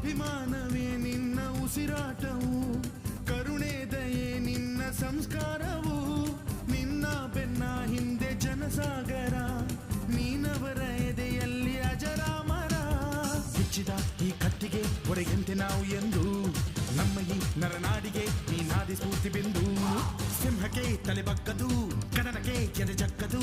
ಅಭಿಮಾನವೇ ನಿನ್ನ ಉಸಿರಾಟವು, ಕರುಣೆ ದಯೆ ನಿನ್ನ ಸಂಸ್ಕಾರವು, ನಿನ್ನ ಬೆನ್ನ ಹಿಂದೆ ಜನಸಾಗರ, ನೀನವರ ಎದೆಯಲ್ಲಿ ಅಜರಾಮರ. ಬಿಚ್ಚಿದ ಈ ಕತ್ತಿಗೆ ಒಡೆಯಂತೆ ನಾವು ಎಂದು, ನಮ್ಮ ಈ ನರನಾಡಿಗೆ ನೀನಾದಿ ಸ್ಫೂರ್ತಿ ಬಿಂದು. ಸಿಂಹಕ್ಕೆ ತಲೆ ಬಗ್ಗದು, ಕದನಕ್ಕೆ ಎದೆ ಜಕ್ಕದು,